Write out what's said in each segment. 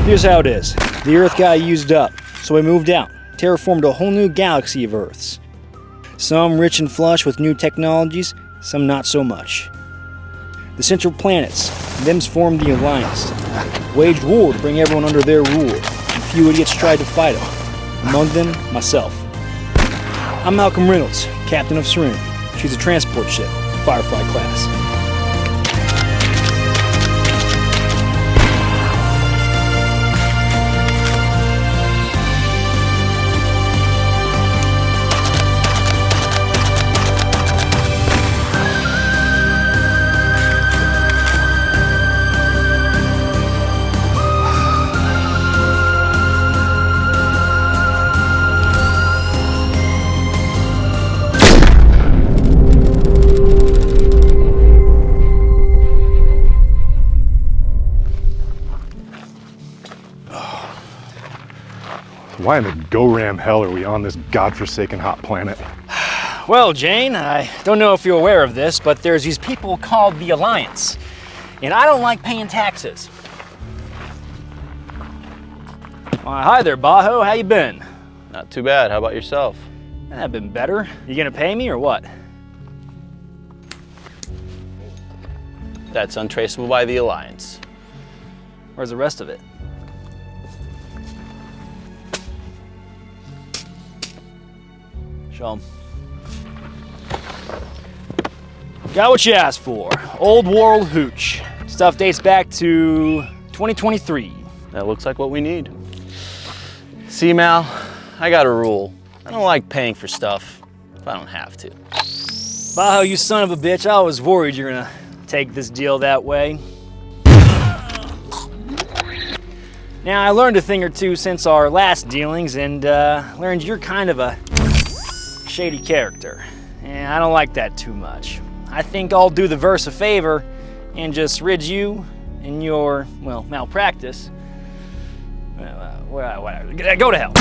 Here's how it is. The Earth got used up, so we moved out, terraformed a whole new galaxy of Earths. Some rich and flush with new technologies, some not so much. The central planets, them's formed the Alliance, waged war to bring everyone under their rule, and few idiots tried to fight them. Among them, myself. I'm Malcolm Reynolds, captain of Serene. She's a transport ship, Firefly class. Why in the go-ram hell are we on this godforsaken hot planet? Well, Jane, I don't know if you're aware of this, but there's these people called the Alliance, and I don't like paying taxes. Hi there, Bajo. How you been? Not too bad. How about yourself? I've been better. You gonna pay me or what? That's untraceable by the Alliance. Where's the rest of it? Show 'em. Got what you asked for. Old world hooch. Stuff dates back to 2023. That looks like what we need. See, Mal, I got a rule. I don't like paying for stuff if I don't have to. Bajo, you son of a bitch. I was worried you're gonna take this deal that way. Now, I learned a thing or two since our last dealings and learned you're kind of a shady character. And I don't like that too much. I think I'll do the verse a favor and just rid you and your, well, malpractice. Whatever. Go to hell.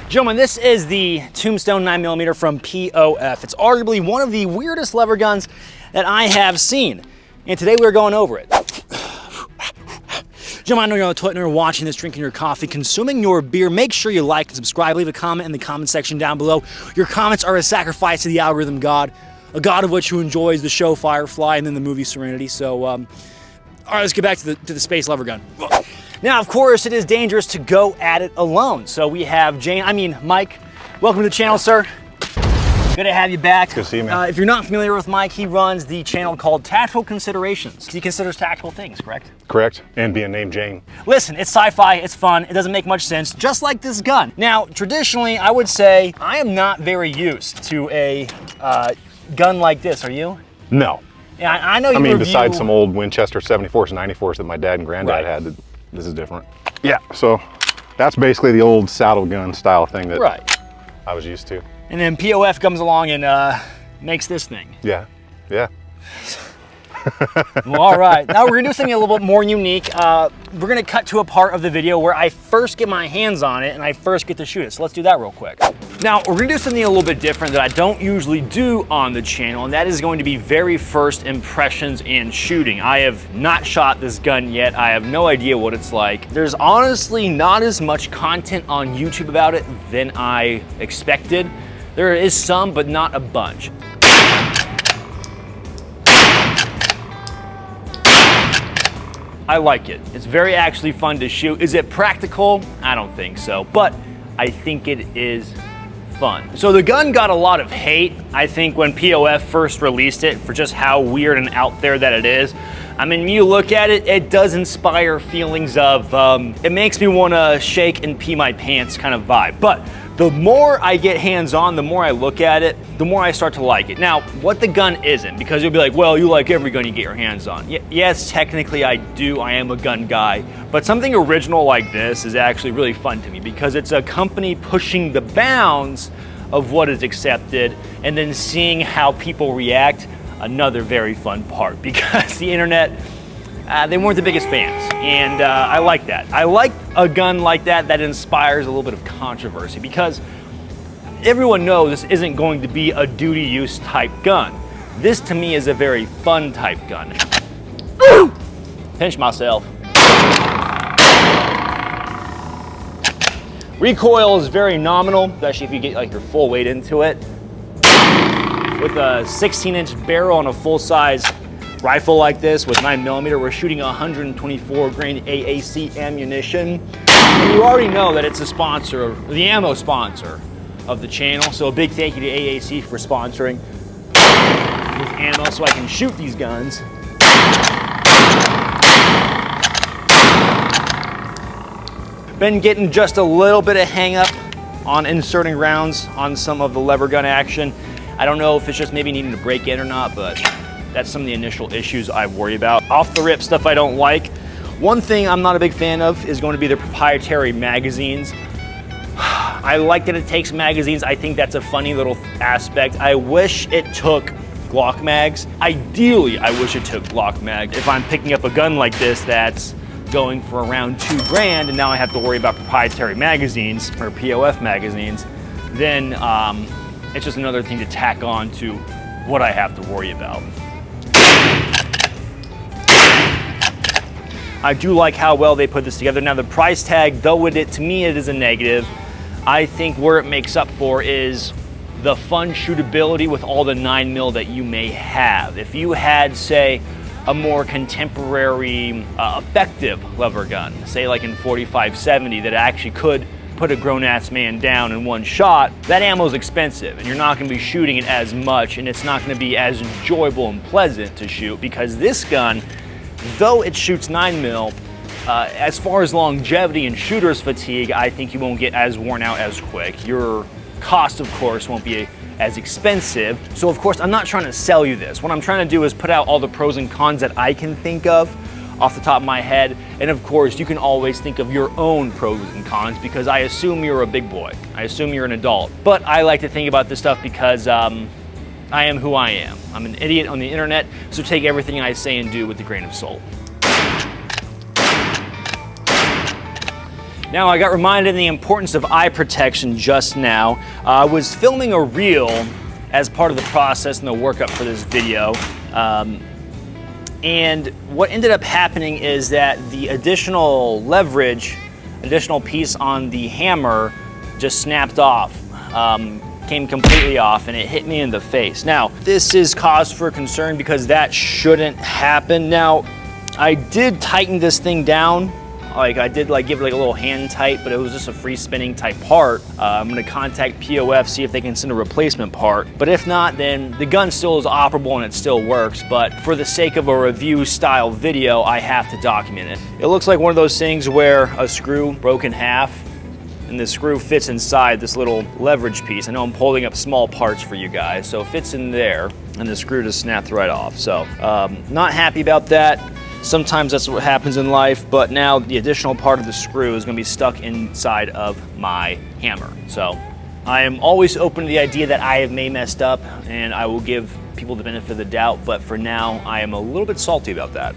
Gentlemen, this is the Tombstone 9mm from POF. It's arguably one of the weirdest lever guns that I have seen. And today we're going over it. Gentlemen, I know you're on the toilet and you're watching this, drinking your coffee, consuming your beer. Make sure you like and subscribe. Leave a comment in the comment section down below. Your comments are a sacrifice to the algorithm god, a god of which who enjoys the show Firefly and then the movie Serenity. So, all right, let's get back to the space lever gun. Now, of course, it is dangerous to go at it alone. So we have Mike. Welcome to the channel, sir. Good to have you back. Good to see you, man. If you're not familiar with Mike, he runs the channel called Tactical Considerations. He considers tactical things, correct? Correct, and being named Jane. Listen, it's sci-fi, it's fun, it doesn't make much sense, just like this gun. Now, traditionally, I would say I am not very used to a gun like this, are you? No. Yeah, I know you I mean, review... besides some old Winchester 74s and 94s that my dad and granddad had, this is different. Yeah, so that's basically the old saddle gun style thing that I was used to. And then POF comes along and makes this thing. Yeah, yeah. Well, all right, now we're gonna do something a little bit more unique. We're gonna cut to a part of the video where I first get my hands on it and I first get to shoot it. So let's do that real quick. Now, we're gonna do something a little bit different that I don't usually do on the channel, and that is going to be very first impressions in shooting. I have not shot this gun yet. I have no idea what it's like. There's honestly not as much content on YouTube about it than I expected. There is some, but not a bunch. I like it. It's very actually fun to shoot. Is it practical? I don't think so, but I think it is fun. So the gun got a lot of hate, I think, when POF first released it for just how weird and out there that it is. I mean, when you look at it, it does inspire feelings of, it makes me want to shake and pee my pants kind of vibe. But the more I get hands-on, the more I look at it, the more I start to like it. Now, what the gun isn't, because you'll be like, well, you like every gun you get your hands on. Yes, technically I do, I am a gun guy, but something original like this is actually really fun to me because it's a company pushing the bounds of what is accepted and then seeing how people react, another very fun part, because the internet, they weren't the biggest fans, and I like that. I like a gun like that that inspires a little bit of controversy, because everyone knows this isn't going to be a duty use type gun. This to me is a very fun type gun. Pinch myself. Recoil is very nominal, especially if you get like your full weight into it. With a 16-inch barrel on a full-size rifle like this with 9mm, we're shooting 124 grain AAC ammunition. And you already know that it's a sponsor, the ammo sponsor of the channel. So a big thank you to AAC for sponsoring with ammo so I can shoot these guns. Been getting just a little bit of hang up on inserting rounds on some of the lever gun action. I don't know if it's just maybe needing to break in or not, but that's some of the initial issues I worry about. Off the rip stuff I don't like. One thing I'm not a big fan of is going to be the proprietary magazines. I like that it takes magazines. I think that's a funny little aspect. I wish it took Glock mags. Ideally, I wish it took Glock mags. If I'm picking up a gun like this that's going for around $2 grand and now I have to worry about proprietary magazines or POF magazines, then it's just another thing to tack on to what I have to worry about. I do like how well they put this together. Now the price tag, though to me it is a negative, I think where it makes up for is the fun shootability with all the 9mm that you may have. If you had, say, a more contemporary, effective lever gun, say like in 45-70, that actually could put a grown-ass man down in one shot, that ammo is expensive and you're not going to be shooting it as much and it's not going to be as enjoyable and pleasant to shoot, because this gun, though it shoots 9mm, as far as longevity and shooter's fatigue, I think you won't get as worn out as quick. Your cost, of course, won't be as expensive. So of course, I'm not trying to sell you this. What I'm trying to do is put out all the pros and cons that I can think of off the top of my head. And of course, you can always think of your own pros and cons, because I assume you're a big boy. I assume you're an adult. But I like to think about this stuff because I am who I am. I'm an idiot on the internet, so take everything I say and do with a grain of salt. Now, I got reminded of the importance of eye protection just now. I was filming a reel as part of the process and the workup for this video. And what ended up happening is that the additional leverage, additional piece on the hammer just snapped off, came completely off, and it hit me in the face. Now, this is cause for concern because that shouldn't happen. Now, I did tighten this thing down. I did give it a little hand tight, but it was just a free spinning type part. I'm gonna contact POF, see if they can send a replacement part. But if not, then the gun still is operable and it still works. But for the sake of a review style video, I have to document it. It looks like one of those things where a screw broke in half and the screw fits inside this little leverage piece. I know I'm holding up small parts for you guys, so it fits in there and the screw just snapped right off. So not happy about that. Sometimes that's what happens in life, but now the additional part of the screw is going to be stuck inside of my hammer. So I am always open to the idea that I may have messed up, and I will give people the benefit of the doubt, but for now I am a little bit salty about that.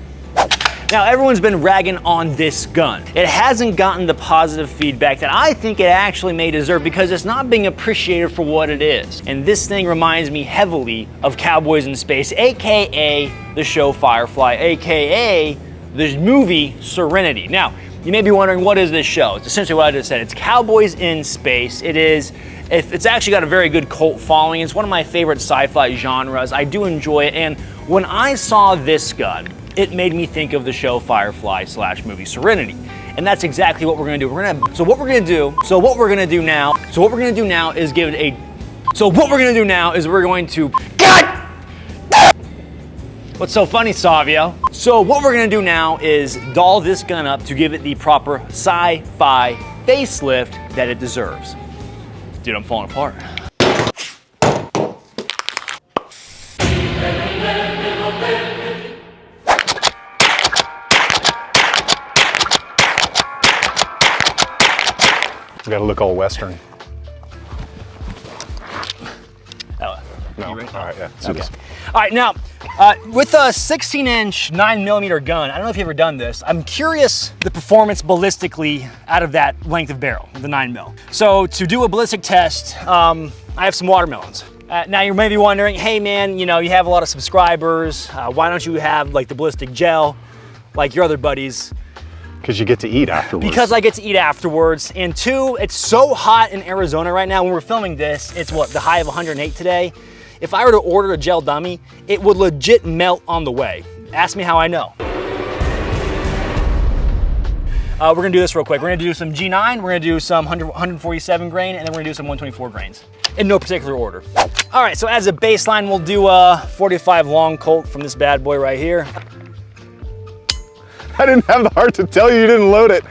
Now, everyone's been ragging on this gun. It hasn't gotten the positive feedback that I think it actually may deserve, because it's not being appreciated for what it is. And this thing reminds me heavily of Cowboys in Space, AKA the show Firefly, AKA the movie Serenity. Now, you may be wondering, what is this show? It's essentially what I just said. It's Cowboys in Space. It's actually got a very good cult following. It's one of my favorite sci-fi genres. I do enjoy it, and when I saw this gun, it made me think of the show Firefly / movie Serenity. And that's exactly what we're gonna do. So what we're gonna do now is we're going to, God! What's so funny, Savio? So what we're gonna do now is doll this gun up to give it the proper sci-fi facelift that it deserves. Dude, I'm falling apart. We gotta look all Western. No. You ready? All right, yeah. Okay. All right, now, with a 16-inch 9mm gun, I don't know if you've ever done this, I'm curious the performance ballistically out of that length of barrel, the 9mm. So to do a ballistic test, I have some watermelons. Now you may be wondering, hey man, you know, you have a lot of subscribers. Why don't you have like the ballistic gel like your other buddies? Because you get to eat afterwards. Because I get to eat afterwards. And two, it's so hot in Arizona right now. When we're filming this, it's what, the high of 108 today. If I were to order a gel dummy, it would legit melt on the way. Ask me how I know. We're gonna do this real quick. We're gonna do some G9, we're gonna do some 147 grain, and then we're gonna do some 124 grains. In no particular order. All right, so as a baseline, we'll do a 45 long Colt from this bad boy right here. I didn't have the heart to tell you didn't load it.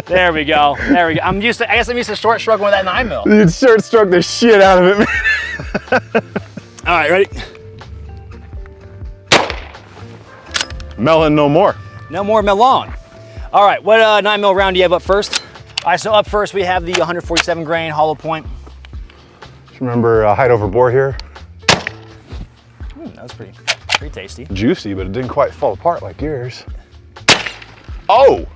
There we go, there we go. I guess I'm used to short stroking with that 9mm. You'd short stroke the shit out of it, man. All right, ready? Melon no more. No more melon. All right, what 9mm round do you have up first? All right, so up first we have the 147 grain hollow point. Just remember height over bore here? That was pretty tasty. Juicy, but it didn't quite fall apart like yours. Oh!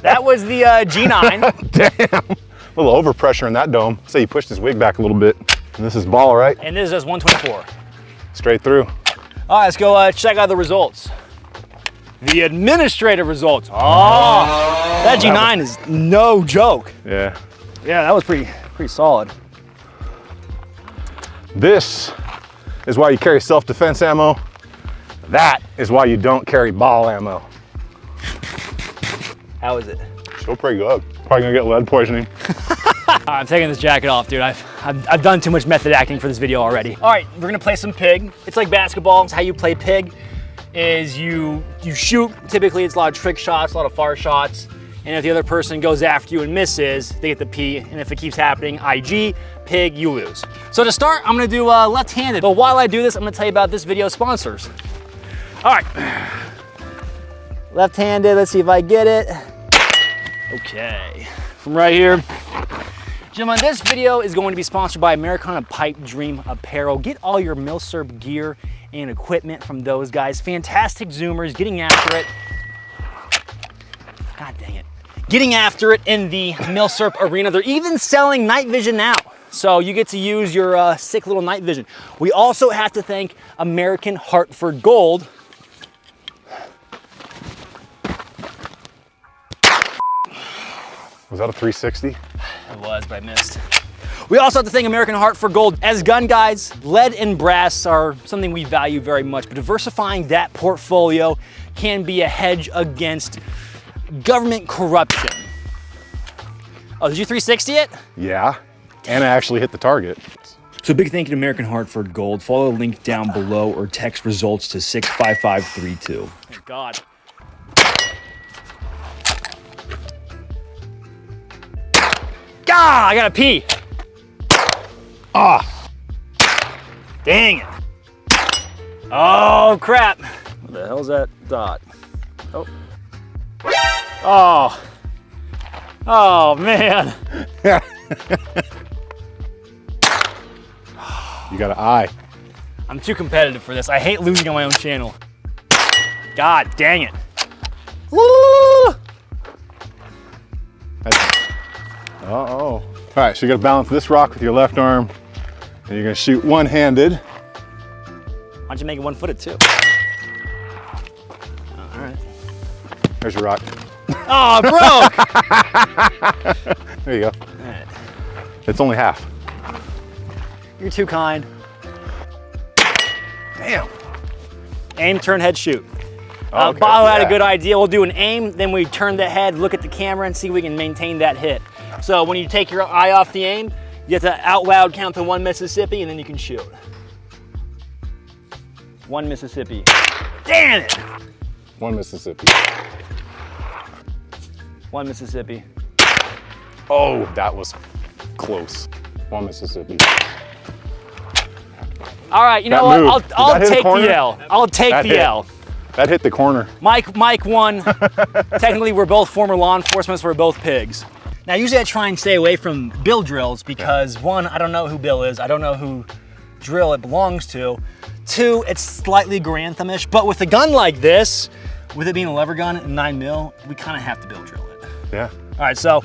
That was the G9. Damn! A little overpressure in that dome. Say you pushed his wig back a little bit. And this is ball, right? And this is 124. Straight through. All right, let's go check out the results. The administrative results. Oh, that G9 is no joke. Yeah. Yeah, that was pretty solid. This is why you carry self-defense ammo. That is why you don't carry ball ammo. How is it? Still pretty good. Probably gonna get lead poisoning. I'm taking this jacket off, dude. I've done too much method acting for this video already. All right, we're gonna play some pig. It's like basketball. It's how you play pig is you shoot. Typically, it's a lot of trick shots, a lot of far shots. And if the other person goes after you and misses, they get the P. And if it keeps happening, IG, pig, you lose. So to start, I'm gonna do left-handed. But while I do this, I'm gonna tell you about this video's sponsors. All right, left-handed, let's see if I get it. Okay, from right here. Gentlemen, this video is going to be sponsored by Americana Pipe Dream Apparel. Get all your milsurp gear and equipment from those guys. Fantastic zoomers, getting after it. God dang it. Getting after it in the milsurp arena. They're even selling night vision now. So you get to use your sick little night vision. We also have to thank American Hartford Gold. Was that a 360? It was, but I missed. We also have to thank American Hartford Gold. As gun guys, lead and brass are something we value very much, but diversifying that portfolio can be a hedge against government corruption. Oh, did you 360 it? Yeah, and I actually hit the target. So big thank you to American Hartford Gold. Follow the link down below or text results to 65532. Thank God. Ah, I gotta pee. Ah! Dang it. Oh, crap. What the hell's that dot? Oh. Oh. Oh, man. You got an eye. I'm too competitive for this. I hate losing on my own channel. God dang it. Woo! Uh-oh. All right, so you gotta balance this rock with your left arm, and you're gonna shoot one-handed. Why don't you make it one-footed too? Oh, all right. There's your rock. Oh, it broke! There you go. All right. It's only half. You're too kind. Damn. Aim, turn, head, shoot. Okay, Baho had a yeah. good idea. We'll do an aim, then we turn the head, look at the camera, and see if we can maintain that hit. So when you take your eye off the aim, you have to out loud count to 1 Mississippi, and then you can shoot. 1 Mississippi. Damn it! 1 Mississippi. 1 Mississippi. Oh, that was close. 1 Mississippi. All right, you That know what? moved. Did I'll that hit the take corner? the L. I'll take That the hit. L. That hit the corner. Mike won. Technically, we're both former law enforcement, so we're both pigs. Now, usually I try and stay away from Bill drills because one, I don't know who Bill is. I don't know who drill it belongs to. Two, it's slightly Granthamish, but with a gun like this, with it being a lever gun and 9mm, we kind of have to Bill drill it. Yeah. All right, so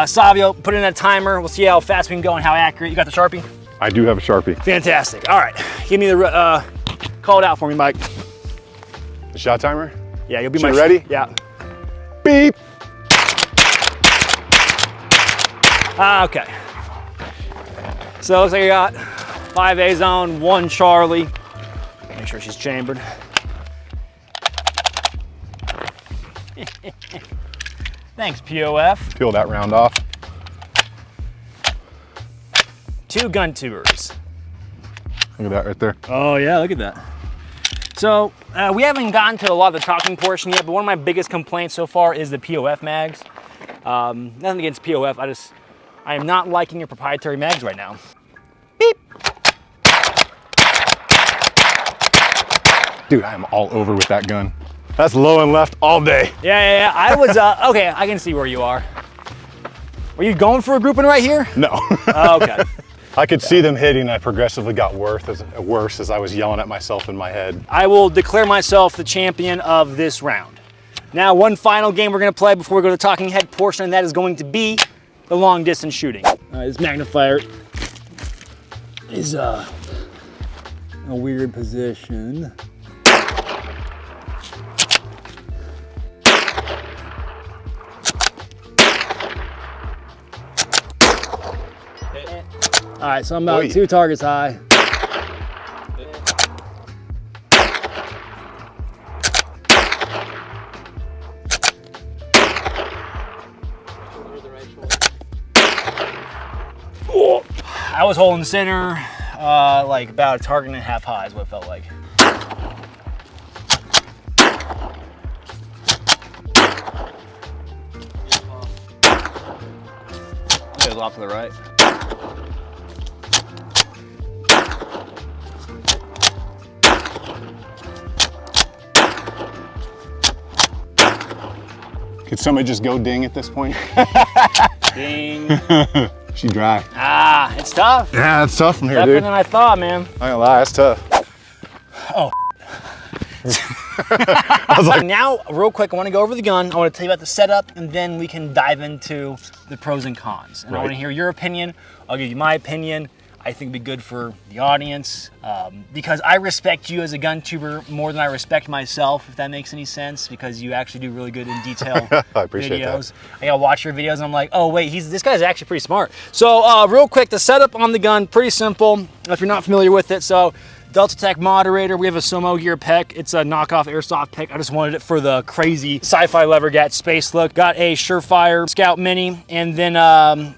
Savio, put in a timer. We'll see how fast we can go and how accurate. You got the Sharpie? I do have a Sharpie. Fantastic. All right, give me the, call it out for me, Mike. The shot timer? Yeah, you'll be So my you ready? Yeah. Beep. Okay. So it looks like I got 5A zone, 1 Charlie. Make sure she's chambered. Thanks, POF. Peel that round off. 2 Guntubers. Look at that right there. Oh yeah, look at that. So we haven't gotten to a lot of the talking portion yet, but one of my biggest complaints so far is the POF mags. Nothing against POF, I am not liking your proprietary mags right now. Beep. Dude, I am all over with that gun. That's low and left all day. Yeah. I was, okay, I can see where you are. Were you going for a grouping right here? No. Oh, okay. I could see them hitting. I progressively got worse as I was yelling at myself in my head. I will declare myself the champion of this round. Now, one final game we're gonna play before we go to the talking head portion, and that is going to be the long distance shooting. This magnifier is in a weird position. All right, so I'm about 2 targets high. I was holding center, like about a target and a half high is what it felt like. It was off to the right. Could somebody just go ding at this point? Ding. She dry. Ah, it's tough. Yeah, it's tough from here, Tougher dude. than I thought, man. I ain't gonna lie, it's tough. Oh. I was like, now, real quick, I want to go over the gun. I want to tell you about the setup, and then we can dive into the pros and cons. And I want to hear your opinion. I'll give you my opinion. I think it'd be good for the audience because I respect you as a gun tuber more than I respect myself, if that makes any sense, because you actually do really good in detail I appreciate videos. that. I gotta watch your videos and I'm like, oh wait, this guy's actually pretty smart. So real quick, the setup on the gun, pretty simple if you're not familiar with it. So Delta Tech moderator, we have a Sumo Gear PEC. It's a knockoff airsoft PEC. I just wanted it for the crazy sci-fi lever gat space look. Got a Surefire Scout Mini, and then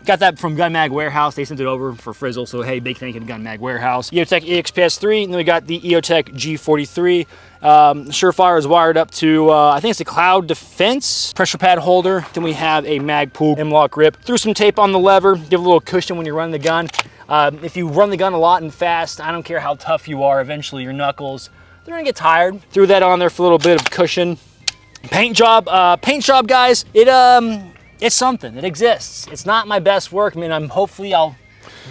got that from Gun Mag Warehouse. They sent it over for Frizzle, so hey, big thank you to Gun Mag Warehouse. EOTech EXPS3, and then we got the EOTech G43. Surefire is wired up to, I think it's a Cloud Defense pressure pad holder. Then we have a Magpul M-Lock grip. Threw some tape on the lever, give a little cushion when you're running the gun. If you run the gun a lot and fast, I don't care how tough you are, eventually your knuckles, they're gonna get tired. Threw that on there for a little bit of cushion. Paint job guys, it's something, it exists. It's not my best work, I mean, hopefully I'll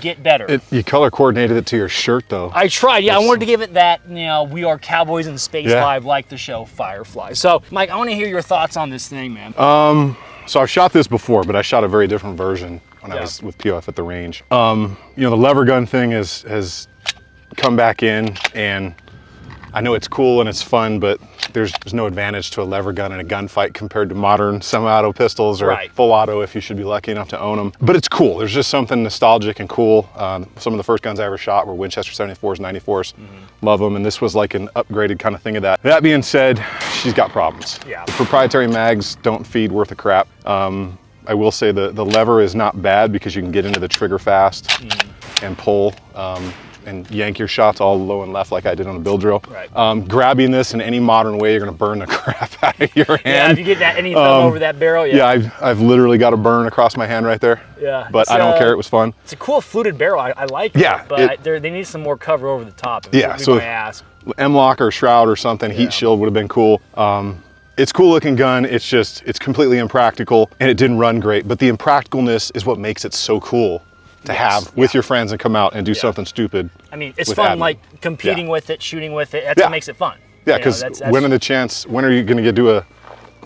get better. You color coordinated it to your shirt though. I tried, yeah, I wanted to give it that, you know, we are cowboys in space vibe like the show Firefly. So, Mike, I wanna hear your thoughts on this thing, man. So I've shot this before, but I shot a very different version when I was with POF at the range. You know, the lever gun thing has come back in, and I know it's cool and it's fun, but there's no advantage to a lever gun in a gunfight compared to modern semi-auto pistols or full auto if you should be lucky enough to own them. But it's cool. There's just something nostalgic and cool. Some of the first guns I ever shot were Winchester 74s, 94s. Love them, and this was like an upgraded kind of thing of that. That being said, she's got problems. Yeah. The proprietary mags don't feed worth a crap. I will say the lever is not bad because you can get into the trigger fast and pull and yank your shots all low and left like I did on the build drill. Right. Grabbing this in any modern way, you're gonna burn the crap out of your hand. Yeah, if you get that any thumb over that barrel, I've literally got a burn across my hand right there. Yeah. But I don't care, it was fun. It's a cool fluted barrel, I like it. Yeah. But they need some more cover over the top. So M-Lock or Shroud or something, heat shield would have been cool. It's a cool looking gun, it's completely impractical and it didn't run great, but the impracticalness is what makes it so cool to have with your friends and come out and do something stupid. I mean, it's fun, like competing with it, shooting with it, that's what makes it fun. Yeah, because when are you gonna do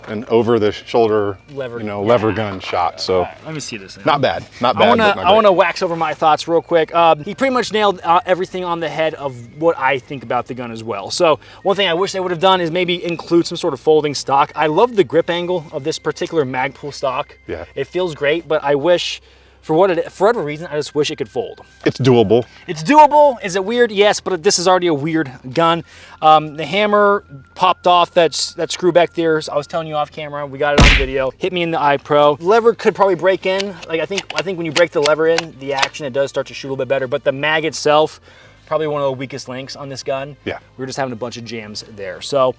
an over-the-shoulder, Lever. lever gun shot. So Let me see this thing. not bad, not bad. I want to wax over my thoughts real quick. He pretty much nailed everything on the head of what I think about the gun as well. So one thing I wish they would have done is maybe include some sort of folding stock. I love the grip angle of this particular Magpul stock. Yeah. It feels great, but I wish, for whatever reason, I just wish it could fold. It's doable. It's doable. Is it weird? Yes, but this is already a weird gun. The hammer popped off that screw back there. So I was telling you off camera. We got it on video. Hit me in the eye pro. Lever could probably break in. Like I think when you break the lever in, the action, it does start to shoot a little bit better. But the mag itself, probably one of the weakest links on this gun. Yeah. We were just having a bunch of jams there. So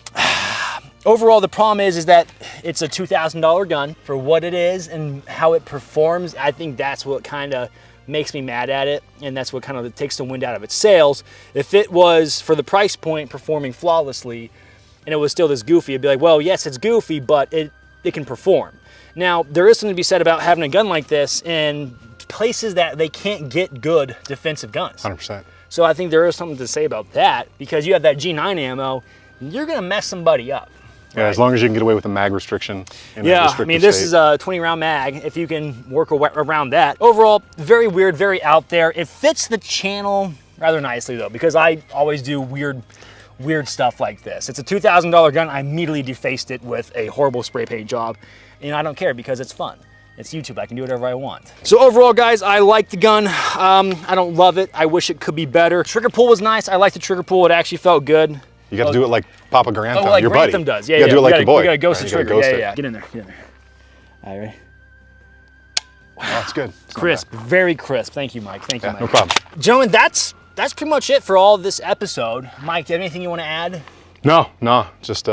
overall, the problem is that it's a $2,000 gun for what it is and how it performs. I think that's what kind of makes me mad at it, and that's what kind of takes the wind out of its sails. If it was, for the price point, performing flawlessly, and it was still this goofy, it'd be like, well, yes, it's goofy, but it can perform. Now, there is something to be said about having a gun like this in places that they can't get good defensive guns. 100%. So I think there is something to say about that, because you have that G9 ammo, you're gonna mess somebody up. Yeah, as long as you can get away with a mag restriction. Yeah, I mean, this is a 20 round mag, if you can work around that. Overall, very weird, very out there. It fits the channel rather nicely though, because I always do weird stuff like this. It's a $2,000 gun. I immediately defaced it with a horrible spray paint job, and I don't care because it's fun. It's YouTube, I can do whatever I want. So overall, guys, I like the gun. I don't love it. I wish it could be better. Trigger pull was nice. I like the trigger pull. It actually felt good. You got to do it like Papa Grantham, like your Grantham buddy. does. Yeah, you got to do it like your boy. You got to ghost the You gotta trigger. ghost Yeah. it. Get in there. All right, ready? Oh, that's good. It's not Crisp, bad. very crisp. Thank you, Mike. Thank you, Yeah, Mike. no problem. Gentlemen, that's pretty much it for all this episode. Mike, do you have anything you want to add? No, just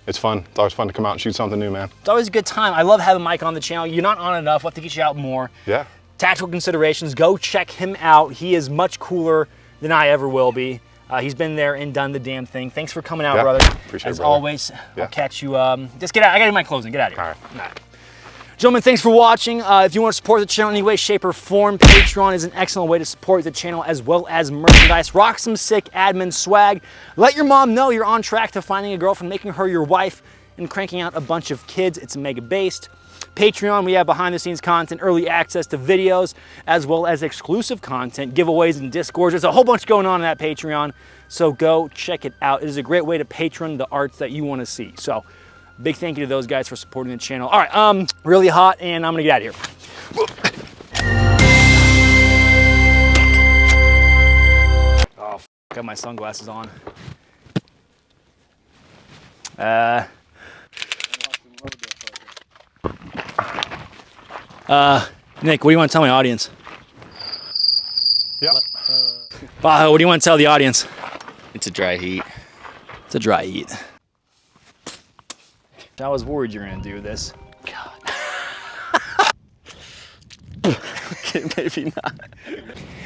it's fun. It's always fun to come out and shoot something new, man. It's always a good time. I love having Mike on the channel. You're not on enough. We'll have to get you out more. Yeah. Tactical Considerations, go check him out. He is much cooler than I ever will be. He's been there and done the damn thing. Thanks for coming out, brother. Appreciate it, As brother. always, Yeah. I'll catch you. Just get out. I got to get my clothes and get out of here. All right. Gentlemen, thanks for watching. If you want to support the channel in any way, shape, or form, Patreon is an excellent way to support the channel, as well as merchandise. Rock some sick admin swag. Let your mom know you're on track to finding a girlfriend, making her your wife, and cranking out a bunch of kids. It's mega based. Patreon, we have behind the scenes content, early access to videos, as well as exclusive content, giveaways and discords. There's a whole bunch going on in that Patreon, so go check it out. It is a great way to patron the arts that you want to see. So big thank you to those guys for supporting the channel. All right, really hot, and I'm gonna get out of here. Oh, got my sunglasses on. Nick, what do you want to tell my audience? Yep. Bajo, what do you want to tell the audience? It's a dry heat. It's a dry heat. I was worried you were gonna do this. Okay, maybe not.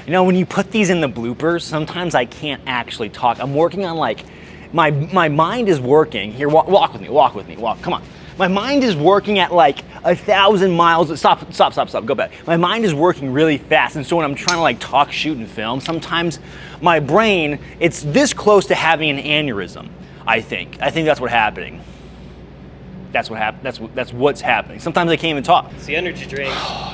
You know, when you put these in the bloopers, sometimes I can't actually talk. I'm working on like, my mind is working. Here, walk with me, come on. My mind is working at like 1,000 miles. Stop, go back. My mind is working really fast, and so when I'm trying to like talk, shoot, and film, sometimes my brain, it's this close to having an aneurysm, I think. I think that's what's happening. That's what's happening. Sometimes I can't even talk. It's the energy drink.